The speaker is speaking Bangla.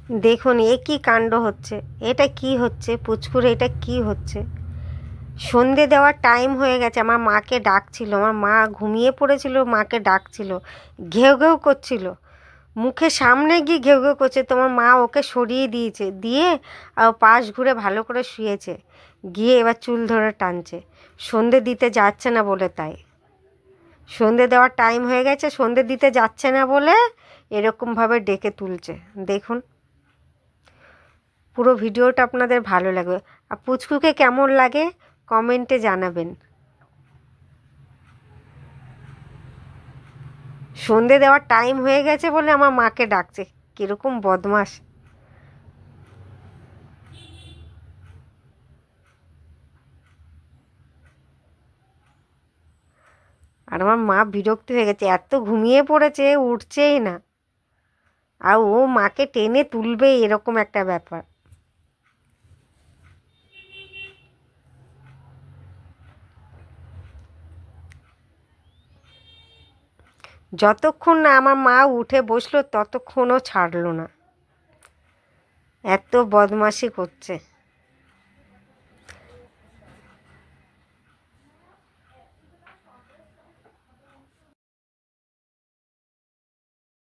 দেখুন এ কি কাণ্ড হচ্ছে, এটা কি হচ্ছে পুচকুর, এটা কি হচ্ছে? সন্ধে দেওয়ার টাইম হয়ে গেছে, আমার মাকে ডাকছিল, আমার মা ঘুমিয়ে পড়েছিল, মাকে ডাকছিল, ঘেউ ঘেউ করছিল, মুখের সামনে গিয়ে ঘেউ ঘেউ করছে, তোমার মা ওকে সরিয়ে দিয়েছে, দিয়ে আর পাশ ঘুরে ভালো করে শুয়েছে, গিয়ে এবার চুল ধরে টানছে, সন্ধে দিতে যাচ্ছে না বলে। তাই সন্ধে দেওয়ার টাইম হয়ে গেছে, সন্ধে দিতে যাচ্ছে না বলে এরকমভাবে ডেকে তুলছে। দেখুন পুরো ভিডিওটা আপনাদের ভালো লাগবে, আর পুচকুকে কেমন লাগে কমেন্টে জানাবেন। সন্ধে দেওয়ার টাইম হয়ে গেছে বলে আমার মাকে ডাকছে, কীরকম বদমাস। আর আমার মা বিরক্ত হয়ে গেছে, এত ঘুমিয়ে পড়েছে উঠছেই না, আর ও মাকে টেনে তুলবে এরকম একটা ব্যাপার। যতক্ষণ না আমার মা উঠে বসলো ততক্ষণও ছাড়লো না, এত বদমাশি করছে।